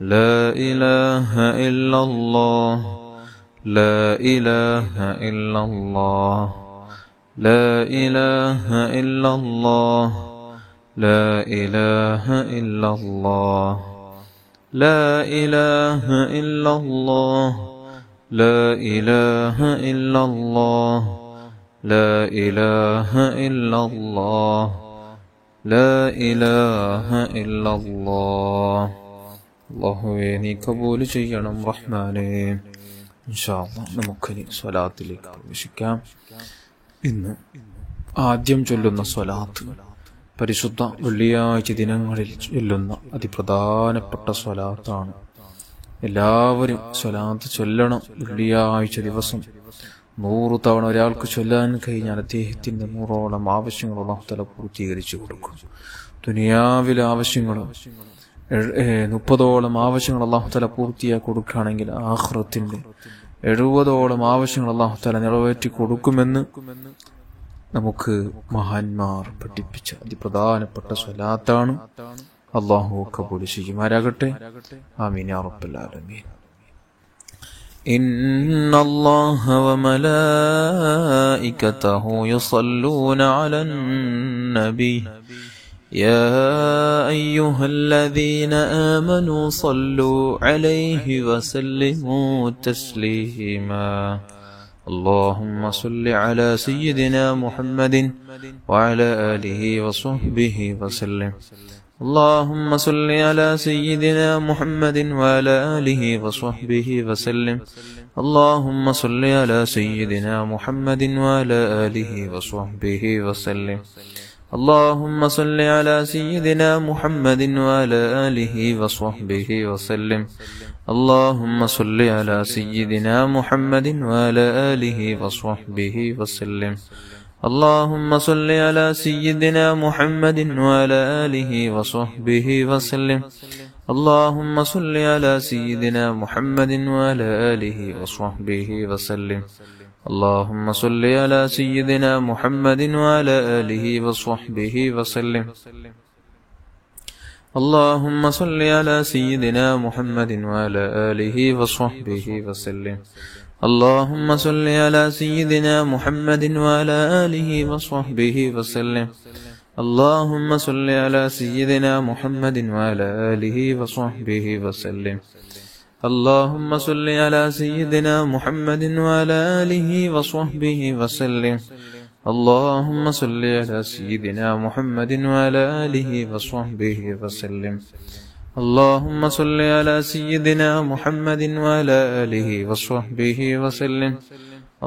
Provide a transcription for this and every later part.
لا إله إلا الله لا إله إلا الله لا إله إلا الله لا إله إلا الله لا إله إلا الله لا إله إلا الله لا إله إلا الله لا إله إلا الله അല്ലാഹുവേ നീ കബൂൽ ചെയ്യണം റഹ്മാനേ. ഇൻഷാ അല്ലാഹ് നമുക്കിനി സ്വലാത്തിലേക്ക് പ്രവേശിക്കാം. ഇന്ന് ആദ്യം ചൊല്ലുന്ന സ്വലാത്ത് പരിശുദ്ധ വെള്ളിയാഴ്ച ദിനങ്ങളിൽ ചൊല്ലുന്ന അതിപ്രധാനപ്പെട്ട സ്വലാത്താണ്. എല്ലാവരും സ്വലാത്ത് ചൊല്ലണം. വെള്ളിയാഴ്ച ദിവസം 100 തവണ ഒരാൾക്ക് ചൊല്ലാൻ കഴിഞ്ഞാൽ അദ്ദേഹത്തിന്റെ 100ഓളം ആവശ്യങ്ങൾ അല്ലാഹു തആല പൂർത്തീകരിച്ചു കൊടുക്കും. ദുനിയാവിലെ ആവശ്യങ്ങൾ 30ഓളം ആവശ്യങ്ങൾ അല്ലാഹു തആല പൂർത്തിയാക്കി കൊടുക്കുകയാണെങ്കിൽ ആഖിറത്തിന്റെ 70ഓളം ആവശ്യങ്ങൾ അല്ലാഹു തആല നിറവേറ്റി കൊടുക്കുമെന്ന് നമുക്ക് മഹാന്മാർ പഠിപ്പിച്ച അതിപ്രധാനപ്പെട്ട സ്വലാത്താണ്. അല്ലാഹു കബൂൽ ചെയ്യുമാറാകട്ടെ. ആമീൻ യാ റബ്ബൽ ആലമീൻ. إن الله وملائكته يصلون على النبي يا أيها الذين آمنوا صلوا عليه وسلموا تسليما اللهم صل على سيدنا محمد وعلى آله وصحبه وسلم اللهم صل على سيدنا محمد وعلى آله وصحبه وسلم اللهم صل على سيدنا محمد وعلى آله وصحبه وسلم اللهم صل على سيدنا محمد وعلى آله وصحبه وسلم اللهم صل على سيدنا محمد وعلى آله وصحبه وسلم اللهم صل على سيدنا محمد وعلى آله وصحبه وسلم اللهم صل على سيدنا محمد وعلى آله وصحبه وسلم اللهم صل على سيدنا محمد وعلى آله وصحبه وسلم اللهم صل على سيدنا محمد وعلى آله وصحبه وسلم اللهم صل على سيدنا محمد وعلى آله وصحبه وسلم اللهم صل على سيدنا محمد وعلى آله وصحبه وسلم اللهم صل على سيدنا محمد وعلى آله وصحبه وسلم اللهم صل على سيدنا محمد وعلى آله وصحبه وسلم اللهم صل على سيدنا محمد وعلى آله وصحبه وسلم اللهم صل على سيدنا محمد وعلى آله وصحبه وسلم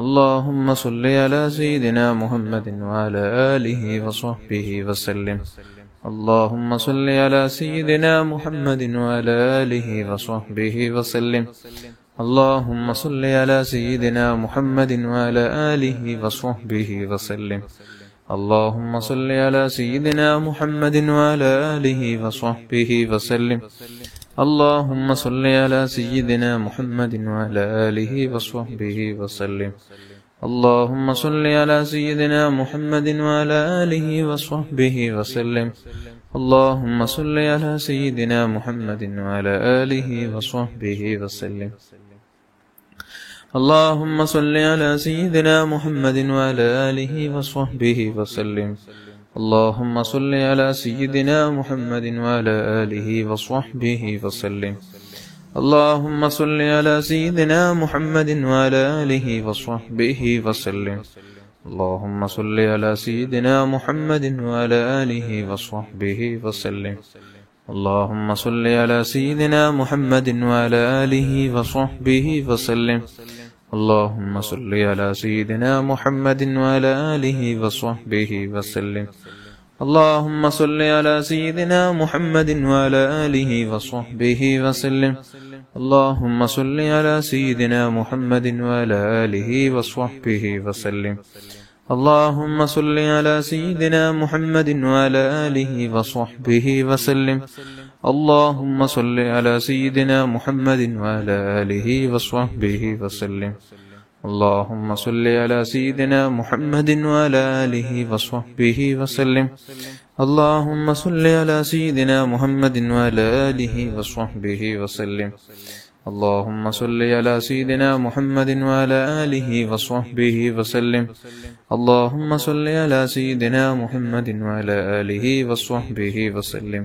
اللهم صل على سيدنا محمد وعلى آله وصحبه وسلم اللهم صل على سيدنا محمد وعلى آله وصحبه وسلم اللهم صل على سيدنا محمد وعلى آله وصحبه وسلم اللهم صل على سيدنا محمد وعلى آله وصحبه وسلم اللهم صل على سيدنا محمد وعلى آله وصحبه وسلم اللهم صل على سيدنا محمد وعلى آله وصحبه وسلم اللهم صل على سيدنا محمد وعلى آله وصحبه وسلم اللهم صل على سيدنا محمد وعلى آله وصحبه وسلم اللهم صل على سيدنا محمد وعلى آله وصحبه وسلم اللهم صل على سيدنا محمد وعلى آله وصحبه وسلم اللهم صل على سيدنا محمد وعلى آله وصحبه وسلم اللهم صل على سيدنا محمد وعلى آله وصحبه وسلم اللهم صل على سيدنا محمد وعلى آله وصحبه وسلم اللهم صل على سيدنا محمد وعلى آله وصحبه وسلم اللهم صل على سيدنا محمد وعلى آله وصحبه وسلم اللهم صل على سيدنا محمد وعلى آله وصحبه وسلم اللهم صل على سيدنا محمد وعلى آله وصحبه وسلم. اللهم صل على سيدنا محمد وعلى آله وصحبه وسلم. اللهم صل على سيدنا محمد وعلى آله وصحبه وسلم. اللهم صل على سيدنا محمد وعلى آله وصحبه وسلم.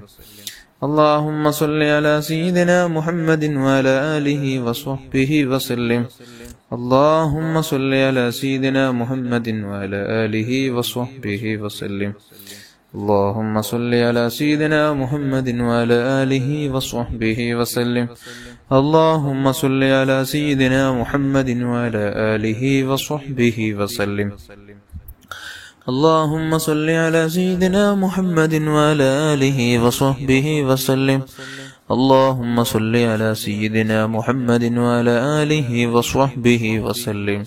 اللهم صل على سيدنا محمد وعلى آله وصحبه وسلم. اللهم صل على سيدنا محمد وعلى آله وصحبه وسلم. اللهم صل على سيدنا محمد وعلى آله وصحبه وسلم. اللهم صل على سيدنا محمد وعلى آله وصحبه وسلم. اللهم صل على سيدنا محمد وعلى آله وصحبه وسلم. اللهم صل على سيدنا محمد وعلى آله وصحبه وسلم.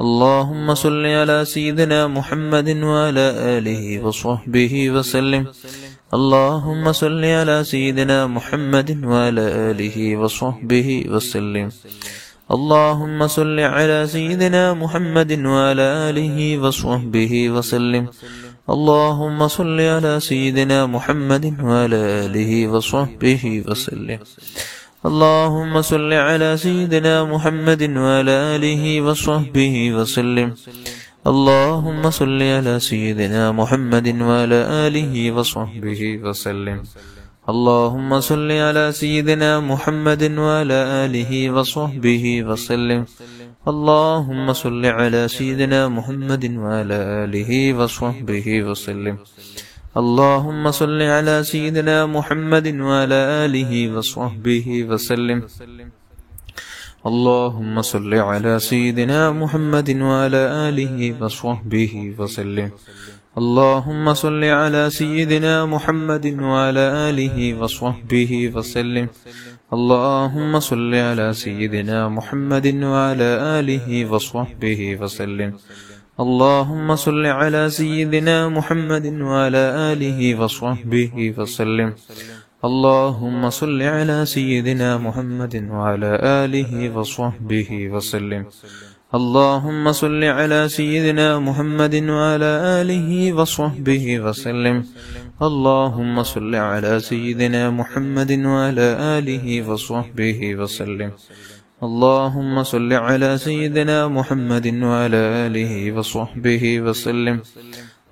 اللهم صل على سيدنا محمد وعلى آله وصحبه وسلم. اللهم صل على سيدنا محمد وعلى آله وصحبه وسلم. اللهم صل على سيدنا محمد وعلى آله وصحبه وسلم. اللهم صل على سيدنا محمد وعلى آله وصحبه وسلم. اللهم صل على سيدنا محمد وعلى آله وصحبه وسلم. اللهم صل على سيدنا محمد وعلى آله وصحبه وسلم. اللهم صل على سيدنا محمد وعلى آله وصحبه وسلم. اللهم صل على سيدنا محمد وعلى آله وصحبه وسلم. اللهم صل على سيدنا محمد وعلى آله وصحبه وسلم. اللهم صل على سيدنا محمد وعلى آله وصحبه وسلم. اللهم صل على سيدنا محمد وعلى آله وصحبه وسلم. اللهم صل على سيدنا محمد وعلى آله وصحبه وسلم. اللهم صل على سيدنا محمد وعلى آله وصحبه وسلم. اللهم صل على سيدنا محمد وعلى آله وصحبه وسلم. اللهم صل على سيدنا محمد وعلى آله وصحبه وسلم. اللهم صل على سيدنا محمد وعلى آله وصحبه وسلم. اللهم صل على سيدنا محمد وعلى آله وصحبه وسلم.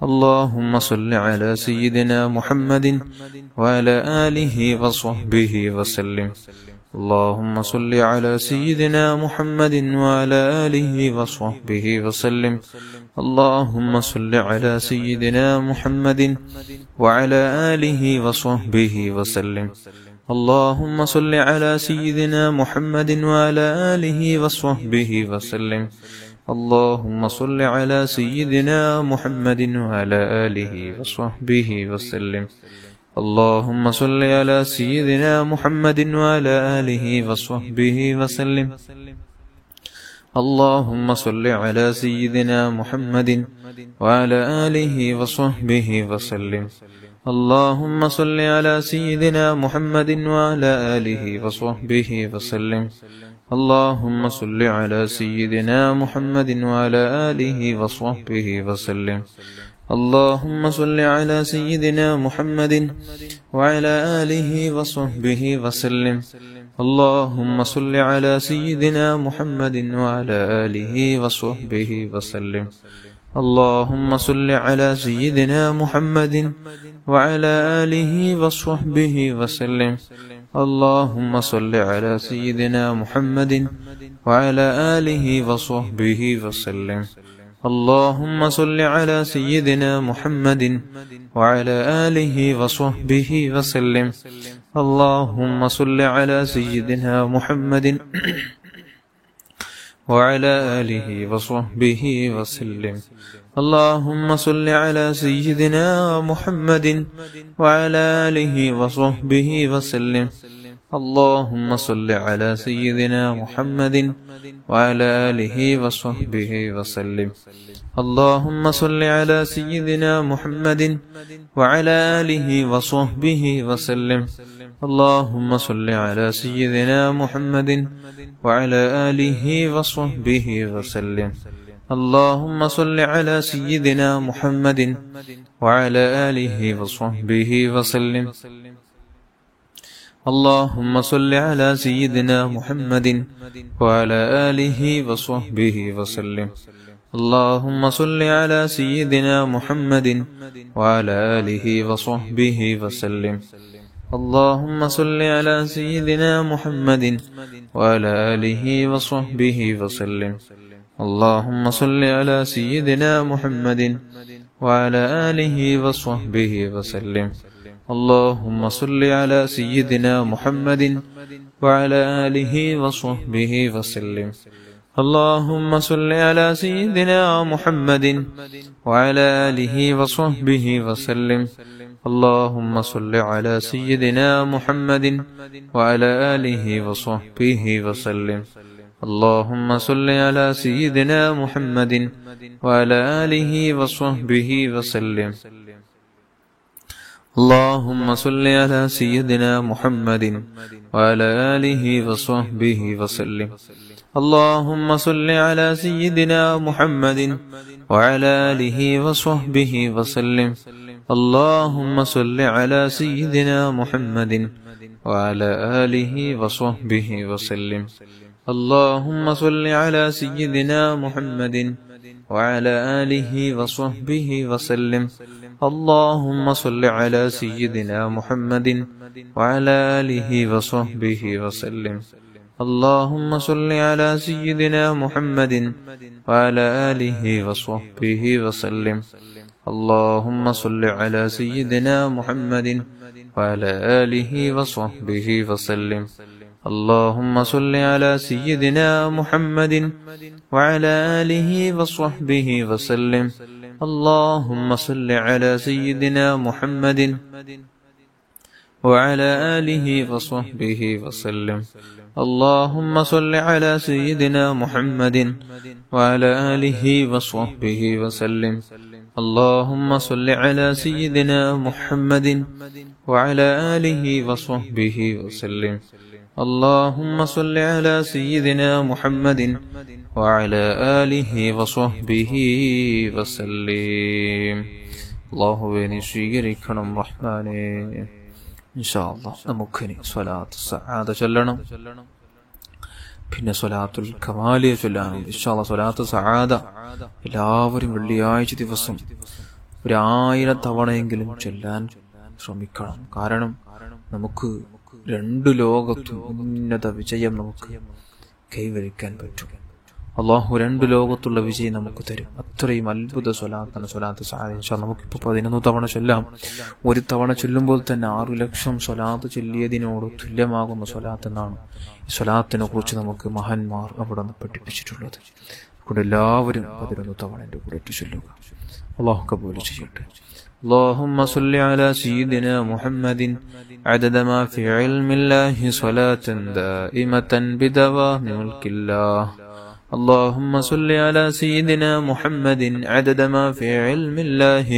اللهم صل على سيدنا محمد وعلى آله وصحبه وسلم. اللهم صل على سيدنا محمد وعلى آله وصحبه وسلم. اللهم صل على سيدنا محمد وعلى آله وصحبه وسلم. اللهم صل على سيدنا محمد وعلى آله وصحبه وسلم. اللهم صل على سيدنا محمد وعلى آله وصحبه وسلم. اللهم صل على سيدنا محمد وعلى آله وصحبه وسلم. اللهم صل على سيدنا محمد وعلى آله وصحبه وسلم. اللهم صل على سيدنا محمد وعلى آله وصحبه وسلم. اللهم صل على سيدنا محمد وعلى آله وصحبه وسلم. اللهم صل على سيدنا محمد وعلى آله وصحبه وسلم. اللهم صل على سيدنا محمد وعلى آله وصحبه وسلم. اللهم صل على سيدنا محمد وعلى آله وصحبه وسلم. اللهم صل على سيدنا محمد وعلى آله وصحبه وسلم. اللهم صل على سيدنا محمد وعلى آله وصحبه وسلم. اللهم صل على سيدنا محمد وعلى آله وصحبه وسلم. اللهم صل على سيدنا محمد وعلى آله وصحبه وسلم. اللهم صل على سيدنا محمد وعلى آله وصحبه وسلم. اللهم صل على سيدنا محمد وعلى آله وصحبه وسلم. اللهم صل على سيدنا محمد وعلى آله وصحبه وسلم. اللهم صل على سيدنا محمد وعلى آله وصحبه وسلم. اللهم صل على سيدنا محمد وعلى آله وصحبه وسلم. اللهم صل على سيدنا محمد وعلى آله وصحبه وسلم. اللهم صل على سيدنا محمد وعلى آله وصحبه وسلم. اللهم صل على سيدنا محمد وعلى آله وصحبه وسلم. اللهم صل على سيدنا محمد وعلى آله وصحبه وسلم. اللهم صل على سيدنا محمد وعلى آله وصحبه وسلم. اللهم صل على سيدنا محمد وعلى آله وصحبه وسلم. اللهم صل على سيدنا محمد وعلى آله وصحبه وسلم. اللهم صل على سيدنا محمد وعلى آله وصحبه وسلم. اللهم صل على سيدنا محمد وعلى آله وصحبه وسلم. اللهم صل على سيدنا محمد وعلى آله وصحبه وسلم. اللهم صل على سيدنا محمد وعلى آله وصحبه وسلم. اللهم صل على سيدنا محمد وعلى آله وصحبه وسلم. اللهم صل على سيدنا محمد وعلى آله وصحبه وسلم. اللهم صل على سيدنا محمد وعلى آله وصحبه وسلم. اللهم صل على سيدنا محمد وعلى آله وصحبه وسلم. اللهم صل على سيدنا محمد وعلى آله وصحبه وسلم. اللهم صل على سيدنا محمد وعلى آله وصحبه وسلم. اللهم صل على سيدنا محمد وعلى آله وصحبه وسلم. اللهم صل على سيدنا محمد وعلى آله وصحبه وسلم. അല്ലാഹുവേ നീ സ്വീകരിക്കണം റഹ്മാനേ. ഇൻഷാ അല്ലാഹ് നമുക്കിനി സ്വലാത്ത് സആദ ചൊല്ലണം, പിന്നെ സ്വലാത്തുൽ കമാലിയ ചൊല്ലാനും. ഇൻഷാ അല്ലാഹ് സ്വലാത്ത് സആദ എല്ലാവരും വെള്ളിയാഴ്ച ദിവസം 1000 തവണയെങ്കിലും ചൊല്ലാൻ ശ്രമിക്കണം. കാരണം നമുക്ക് 2 ലോകത്തും ഉന്നത വിജയം നമുക്ക് കൈവരിക്കാൻ പറ്റും. അള്ളാഹു 2 ലോകത്തുള്ള വിജയം നമുക്ക് തരും. അത്രയും അത്ഭുത സ്വലാത്താണ് സ്വലാത്ത് സആദ. ഇൻഷാ അല്ലാഹ് നമുക്കിപ്പോൾ 11 തവണ ചൊല്ലാം. ഒരു തവണ ചൊല്ലുമ്പോൾ തന്നെ 6 ലക്ഷം സ്വലാത്ത് ചൊല്ലിയതിനോട് തുല്യമാകുന്ന സ്വലാത്ത് എന്നാണ് ഈ സ്വലാത്തിനെ കുറിച്ച് നമുക്ക് മഹാന്മാർ അവിടെ നിന്ന് പഠിപ്പിച്ചിട്ടുള്ളത്. അതുകൊണ്ട് എല്ലാവരും 11 തവണ എൻ്റെ കൂടെ ചൊല്ലുക. അള്ളാഹു കബൂൽ ചെയ്യട്ടെ. اللهم صل على سيدنا محمد عدد ما في علم الله صلاة دائمة بدوام ملك الله. اللهم صل على سيدنا محمد عدد ما في علم الله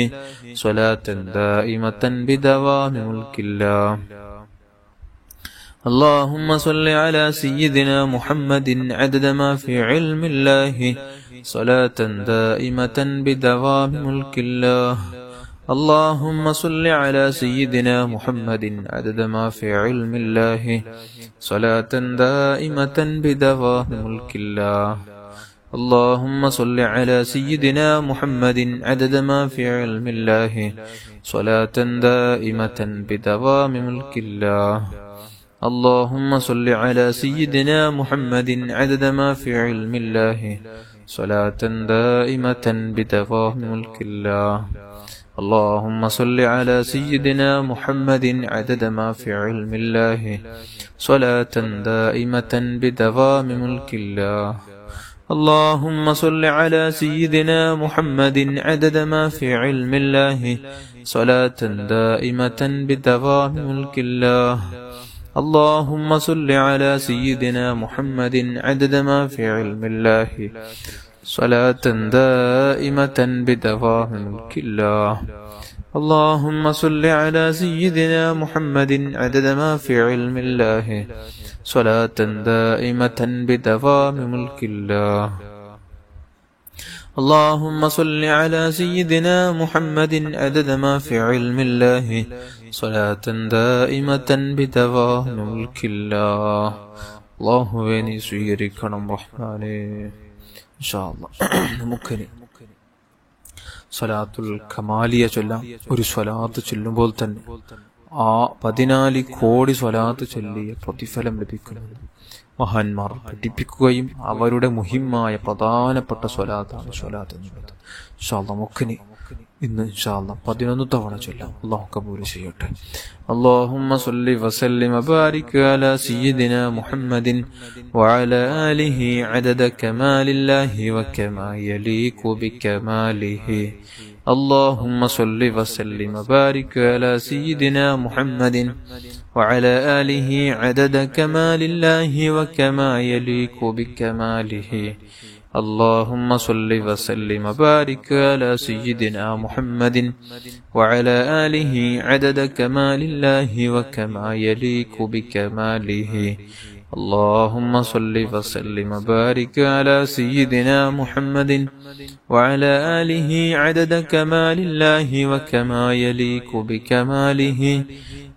صلاة دائمة بدوام ملك الله. اللهم صل على سيدنا محمد عدد ما في علم الله صلاة دائمة بدوام ملك الله. اللهم صل على سيدنا محمد عدد ما في علم الله صلاة دائمة بدوام ملك الله. اللهم صل على سيدنا محمد عدد ما في علم الله صلاة دائمة بدوام ملك الله. اللهم صل على سيدنا محمد عدد ما في علم الله صلاة دائمة بدوام ملك الله. اللهم صل على سيدنا محمد عدد ما في علم الله صلاة دائمة بدوام ملك الله. اللهم صل على سيدنا محمد عدد ما في علم الله صلاة دائمة بدوام ملك الله. اللهم صل على سيدنا محمد عدد ما في علم الله صلاة دائمة بدوام ملك الله. اللهم صل على سيدنا محمد عدد ما في علم الله صلاة دائمة بدوام ملك الله. اللهم صل على سيدنا محمد عدد ما في علم الله صلاة دائمة بدوام ملك الله. അല്ലാഹുവേ നീ സ്വീകരിക്കണം റഹ്മാനേ. ഇൻഷാ അല്ലാഹ് നമുക്കിനി സ്വലാത്തുൽ കമാലിയ ചൊല്ലാം. ഒരു സ്വലാത്ത് ചൊല്ലുമ്പോൾ തന്നെ ആ 14 കോടി സ്വലാത്ത് ചൊല്ലിയ പ്രതിഫലം ലഭിക്കുന്നത് മഹാന്മാർ പഠിപ്പിക്കുകയും അവരുടെ മുഹിമ്മായ പ്രധാനപ്പെട്ട സ്വലാത്താണ് സ്വലാത്ത് എന്നുള്ളത്. ഇൻഷാ അല്ലാഹ് നമുക്കിനി ഇന്ന് ഇൻഷാ അല്ലാഹ് 11 തവണ ചൊല്ലാം. അല്ലാഹു കബൂൽ ചെയ്യട്ടെ. اللهم صل وسلم وبارك على سيدنا محمد وعلى آله عدد كمال الله وكما يليق بكماله. اللهم صل وسلم وبارك على سيدنا محمد وعلى آله عدد كمال الله وكما يليق بكماله. اللهم صل وسلم وبارك على سيدنا محمد وعلى آله عدد كمال الله وكما يليق بكماله. اللهم صل وسلم وبارك على سيدنا محمد وعلى آله عدد كمال الله وكما يليق بكماله.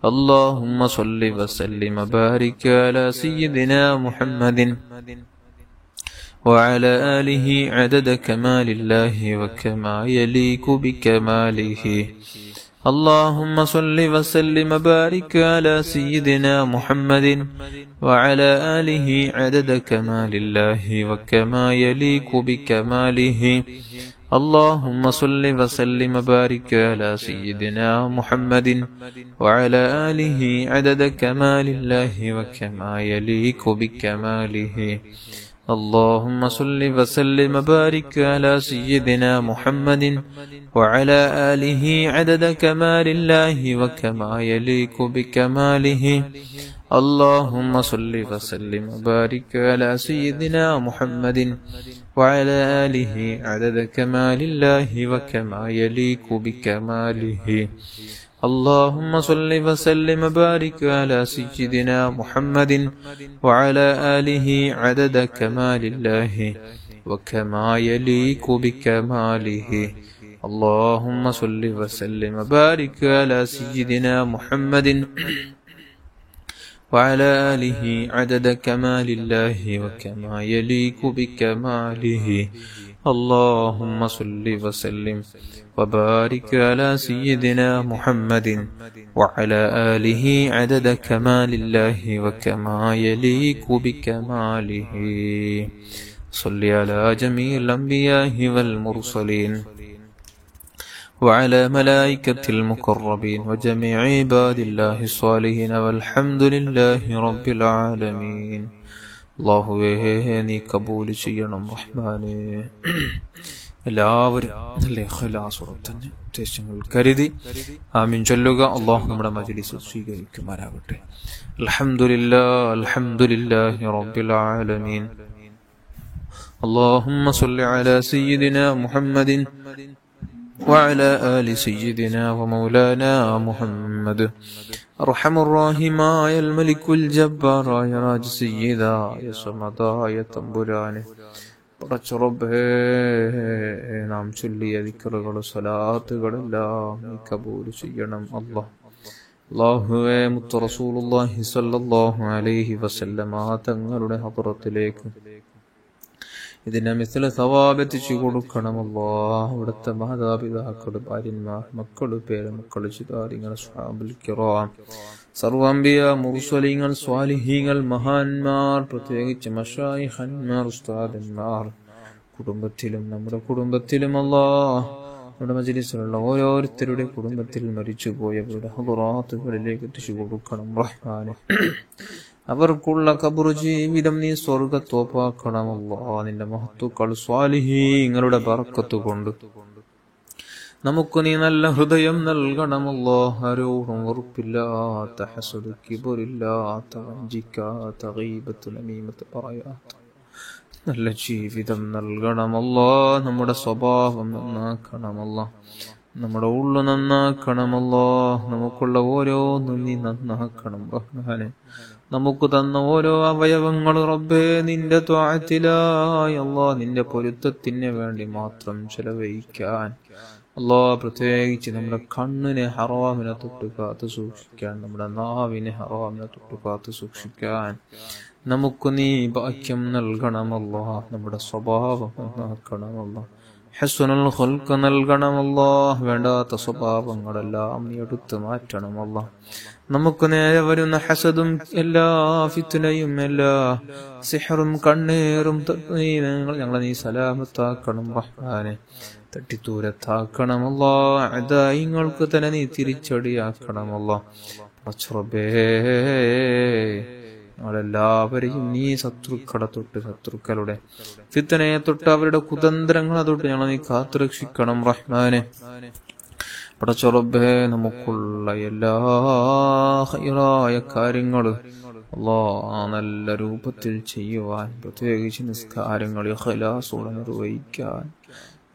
اللهم صل وسلم وبارك على سيدنا محمد وعلى آله عدد كمال الله وكما يليق بكماله. اللهم صل وسلم وبارك على سيدنا محمد وعلى آله عدد كمال الله وكما يليق بكماله. اللهم صل وسلم وبارك على سيدنا محمد وعلى آله عدد كمال الله وكما يليق بكماله. اللهم صل وسلم وبارك على سيدنا محمد وعلى آله عدد كمال الله وكما يليق بكماله. اللهم صل وسلم وبارك على سيدنا محمد وعلى آله عدد كمال الله وكما يليق بكماله. اللهم صل وسلم وبارك على سيدنا محمد وعلى آله عدد كمال الله وكما يليق بكماله. اللهم صل وسلم وبارك على سيدنا محمد وعلى آله عدد كمال الله وكما يليق بكماله. اللهم صل وسلم وبارك على سيدنا محمد وعلى آله عدد كمال الله وكما يليق بكماله. صل على جميع الأنبياء والمرسلين وعلى ملائكة المقربين وجميع عباد الله الصالحين والحمد لله رب العالمين. അല്ലാഹുവേ നീ കബൂൽ ചെയ്യണം റഹ്മാനേ. എല്ലാവരും നല്ല ഇഖ്ലാസോടെ തന്നെ ഉദ്ദേശങ്ങൾ കരുതി ആമീൻ ചൊല്ലുക. അല്ലാഹു നമ്മുടെ മജ്ലിസ് സ്വീകരിക്കുമാറാകട്ടെ. അൽഹംദുലില്ലാഹ് അൽഹംദുലില്ലാഹി റബ്ബിൽ ആലമീൻ. اللهم صل على سيدنا محمد وعلى آل سيدنا ومولانا محمد. أرحم الراحمين الملك الجبار يا راج سيدا يا صمدا يا തമ്പുരാനെ പടച്ച റബ്ബേ നാം ചൊല്ലിയ ദിക്റുകളും സ്വലാത്തുകളെല്ലാം നീ കബൂൽ ചെയ്യണം അല്ലാഹ്. അല്ലാഹുവേ മുത്ത് റസൂലുള്ളാഹി സ്വല്ലല്ലാഹു അലൈഹി വസല്ലമ തങ്ങളുടെ ഹദ്റത്തിലേക്ക് ഇതിനെ മിസ്ല സവാബ് എത്തിച്ചു കൊടുക്കണം അല്ലാഹ്. അവിടുത്തെ മാതാപിതാക്കൾ, ഭാര്യന്മാർ, മക്കൾ, പേരമക്കൾ, ചിതാരിങ്ങൾ, സ്വഹാബുൽ കിറാം, സർവ്വഅംബിയ, മുർസലീങ്ങൾ, സ്വാലിഹീങ്ങൾ, മഹാന്മാർ, പ്രത്യേകിച്ച് മശായിഖന്മാർ, ഉസ്താദന്മാർ, കുടുംബത്തിലും നമ്മുടെ കുടുംബത്തിലും അല്ലാഹ് നമ്മുടെ മജ്ലിസിലുള്ള ഓരോരുത്തരുടെ കുടുംബത്തിൽ മരിച്ചുപോയവരുടെ ഹദ്റാത്തുകളിലേക്ക് എത്തിച്ചു കൊടുക്കണം റഹ്മാനെ. അവർക്കുള്ള ഖബർ ജീവിതം നീ സ്വർഗ്ഗത്തോപ്പാക്കണമല്ലോ. നിന്റെ മഹത്തുക്കൾ സ്വാലിഹീങ്ങളുടെ ബർക്കത്ത് കൊണ്ട് നമുക്ക് നീ നല്ല ഹൃദയം നൽകണമല്ലോ. ആരോടും വെറുപ്പില്ലാത്ത, ഹസദ് കിബറില്ലാത്ത, വഞ്ചിക്കാത്ത, ഗീബത്ത് നമീമത്ത് പറയാത്ത നല്ല ജീവിതം നൽകണമല്ലോ. നമ്മുടെ സ്വഭാവം നന്നാക്കണമല്ലോ. നമ്മുടെ ഉള്ളു നന്നാക്കണമല്ലോ. നമുക്കുള്ള ഓരോന്നും നീ നന്നാക്കണം റഹ്മാനെ. നമുക്ക് തന്ന ഓരോ അവയവങ്ങൾ റബ്ബേ നിന്റെ ത്വഅത്തിലായി അല്ലാഹ് നിന്റെ പൊരുത്തത്തിന് വേണ്ടി മാത്രം ചെലവഴിക്കാൻ അല്ലാഹ്, പ്രത്യേകിച്ച് നമ്മുടെ കണ്ണിനെ ഹറാമിനെ തൊട്ട് കാത്തു സൂക്ഷിക്കാൻ, നമ്മുടെ നാവിനെ ഹറാമിനെ തൊട്ട് കാത്തു സൂക്ഷിക്കാൻ നമുക്ക് നീ ഭാഗ്യം നൽകണമല്ലോ. നമ്മുടെ സ്വഭാവം നന്നാക്കണമല്ലോ. ഹസ്നുൽ ഖുൽഖ് നൽകണമല്ലോ. വേണ്ടാത്ത സ്വഭാവങ്ങളെല്ലാം നീ എടുത്തു മാറ്റണമല്ലോ. നമുക്ക് നേരെ വരുന്ന ഹസദും എല്ലാ ഫിത്നയും എല്ലാ സിഹറും കണ്ണീറും ഞങ്ങളെ നീ സലാമത്താക്കണം റഹ്മാനെ. തട്ടിത്തൂരത്താക്കണമല്ലോ. അദായിങ്ങൾക്ക് തന്നെ നീ തിരിച്ചടിയാക്കണമല്ലോ. റബ്ബേ ഞങ്ങളെല്ലാവരെയും നീ ശത്രുക്കളെ തൊട്ട്, ശത്രുക്കളുടെ ഫിത്നയെ തൊട്ട്, അവരുടെ കുതന്ത്രങ്ങളെ തൊട്ട് ഞങ്ങൾ നീ കാത്തുരക്ഷിക്കണം റഹ്മാനെ. പടച്ചറബ്ബേ നമുക്കുള്ള എല്ലാ ഖൈറായ കാര്യങ്ങള് അല്ലാഹ് നല്ല രൂപത്തിൽ ചെയ്യുവാൻ, പ്രത്യേകിച്ച് നിസ്കാരങ്ങൾ ഇഖ്ലാസോടെ നിർവഹിക്കാൻ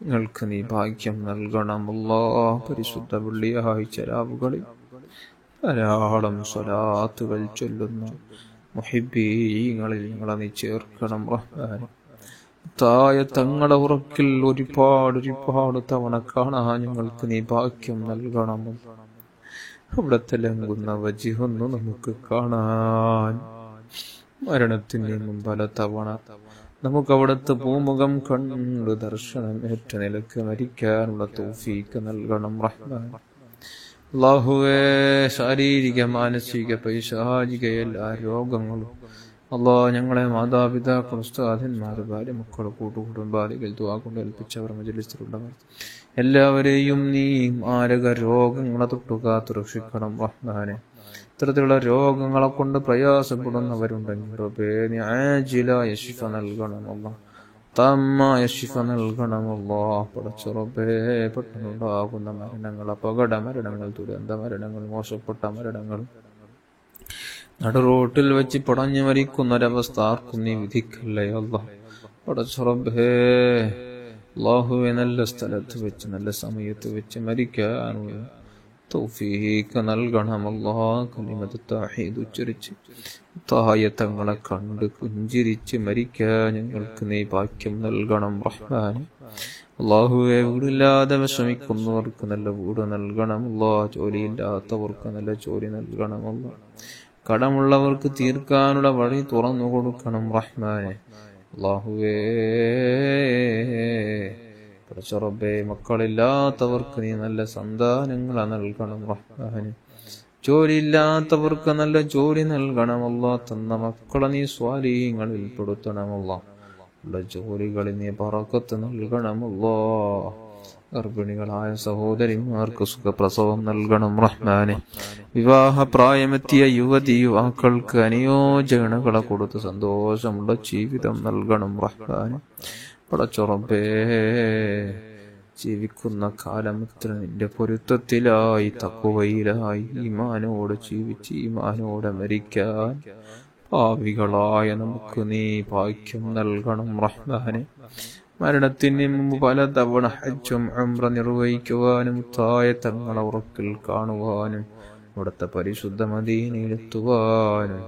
നിങ്ങൾക്ക് നീ ഭാഗ്യം നൽകണം അല്ലാഹ്. പരിശുദ്ധ വെള്ളിയാഴ്ച രാവുകളിൽ ധാരാളം സ്വലാത്തുകൾ ചൊല്ലുന്ന മുഹിബ്ബീങ്ങളിൽ ഞങ്ങളെ നീ ചേർക്കണം റഹ്മാനെ. തങ്ങളുടെ ഉറക്കിൽ ഒരുപാട് തവണ കാണാൻ ഞങ്ങൾക്ക് നീ ഭാഗ്യം നൽകണം. അവിടെ തിളങ്ങുന്ന വജിഹൊന്നു നമുക്ക് കാണാൻ, മരണത്തിന് മുമ്പ് പല തവണ നമുക്ക് അവിടുത്തെ ഭൂമുഖം കണ്ട് ദർശനം ഏറ്റ നിലക്ക് മരിക്കാനുള്ള തൗഫീഖ് നൽകണം റഹ്മാൻ. അല്ലാഹുവേ, ശാരീരിക മാനസിക പൈശാചിക എല്ലാ രോഗങ്ങളും അല്ലാഹ് ഞങ്ങളെ മാതാപിതാക്കൾ, ഉസ്താദന്മാർ, ഭാര്യ, മക്കൾ, കൂട്ടുകുടുംബാദികൾ, ദുആ കൊണ്ട് ഏൽപ്പിച്ചവർ, മജ്‌ലിസിലുള്ളവർ എല്ലാവരെയും നീ മാരക രോഗങ്ങളെ തൊട്ടു കാത്തുരക്ഷിക്കണം റഹ്മാനെ. ഇത്തരത്തിലുള്ള രോഗങ്ങളെ കൊണ്ട് പ്രയാസപ്പെടുന്നവരുണ്ടെങ്കിൽ റബ്ബേ നീ ആജിലായ ശിഫ നൽകണം അല്ലാഹ്. തമ്മായ ശിഫ നൽകണമല്ലോ. പടച്ച റബ്ബേ, പെട്ടെന്നുണ്ടാകുന്ന മരണങ്ങൾ, അപകട മരണങ്ങൾ, ദുരന്ത മരണങ്ങൾ, മോശപ്പെട്ട മരണങ്ങൾ, നടുറോട്ടിൽ വെച്ച് പടഞ്ഞു മരിക്കുന്നൊരവസ്ഥ ആർക്കും നീ വിധിക്കല്ലേ അല്ലാഹ്. പടച്ച റബ്ബേ, അല്ലാഹുവേ, നല്ല സ്ഥലത്ത് വെച്ച് നല്ല സമയത്ത് വെച്ച് മരിക്കാനുള്ള തൗഫീഖ് നൽകണമല്ലോ. കലിമത്ത് തൗഹീദ് ഉച്ചരിച്ച് തങ്ങളെ കണ്ട് പുഞ്ചിരിച്ച് മരിക്കാൻ ഞങ്ങൾക്ക് നീ ഭാഗ്യം നൽകണം റഹ്മാൻ. അല്ലാഹുവേ, വീടില്ലാതെ വിഷമിക്കുന്നവർക്ക് നല്ല വീട് നൽകണമല്ലോ. ജോലിയില്ലാത്തവർക്ക് നല്ല ജോലി നൽകണമല്ലോ. കടമുള്ളവർക്ക് തീർക്കാനുള്ള വഴി തുറന്നു കൊടുക്കണം റഹ്മാനെ. അല്ലാഹുവേ, റബ്ബേ, മക്കളില്ലാത്തവർക്ക് നീ നല്ല സന്താനങ്ങളെ നൽകണം റഹ്മാനെ. ജോലിയില്ലാത്തവർക്ക് നല്ല ജോലി നൽകണമല്ലോ. തന്ന മക്കളെ നീ സ്വാലിഹീങ്ങളിൽ പെടുത്തണമല്ലോ. ഉള്ള ജോലികളിൽ നീ ബറക്കത്ത് നൽകണമല്ലോ. ഗർഭിണികളായ സഹോദരിമാർക്ക് സുഖപ്രസവം നൽകണം റഹ്മാനെ. വിവാഹപ്രായമെത്തിയ യുവതി യുവാക്കൾക്ക് അനുയോജനകളെ കൊടുത്ത് സന്തോഷമുള്ള ജീവിതം നൽകണം റഹ്മാനെ. പടച്ച റബ്ബേ, ജീവിക്കുന്ന കാലമത്ര നിന്റെ പൊരുത്തത്തിലായി, തഖ്വയിലായി, ഈമാനോടെ ജീവിച്ച് ഈമാനോടെ മരിക്കാൻ പാപികളായ നമുക്ക് നീ ഭാഗ്യം നൽകണം റഹ്മാനെ. മരണത്തിന് മുമ്പ് പലതവണ ഹജ്ജും ഉംറ നിർവഹിക്കുവാനും തങ്ങളെ ഉറക്കിൽ കാണുവാനും അവിടുത്തെ പരിശുദ്ധ മദീനയിലെത്തുവാനും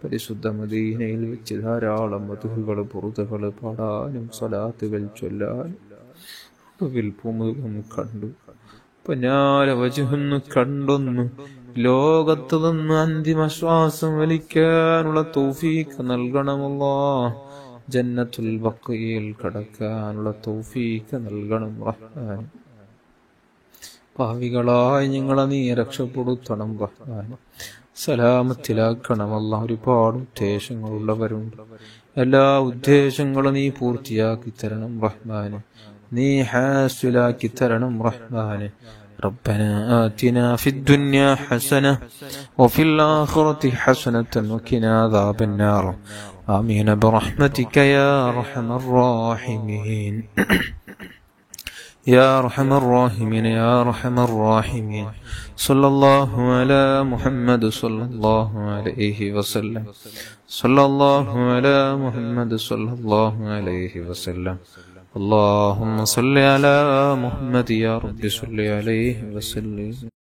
പരിശുദ്ധ മദീനയിൽ വെച്ച് ധാരാളം മദ്ഹുകൾ, ബുർദകൾ പാടാനും സ്വലാത്തുകൾ ചൊല്ലാനും പൂമുഖം കണ്ടു പഞ്ഞാര വജുഹൊന്നു കണ്ടൊന്നു ലോകത്ത് നിന്ന് അന്തിമ ശ്വാസം വലിക്കാനുള്ള തൗഫീഖ് നൽകണമല്ലോ. ജന്നത്തുൽ ബഖീൽ കടക്കാനുള്ള തൗഫീഖ് നൽകണം റഹ്മാൻ. പാവികളായി ഞങ്ങളെ നീ രക്ഷപ്പെടുത്തണം റഹ്മാൻ. സലാമത്തിലാക്കണമല്ല. ഒരുപാട് ഉദ്ദേശങ്ങളുള്ളവരുണ്ട്. എല്ലാ ഉദ്ദേശങ്ങളും നീ പൂർത്തിയാക്കി തരണം റഹ്മാന്. നീ ഹാസിലാക്കി തരണം റഹ്മാന്. ربنا آتنا في الدنيا حسنة وفي الآخرة حسنة وقنا عذاب النار آمين برحمتك يا أرحم الراحمين. يا أرحم الراحمين يا أرحم الراحمين. صلى الله على محمد صلى الله عليه وسلم. صلى الله على محمد صلى الله عليه وسلم. اللهم صل على محمد يا رب صل عليه وسلم.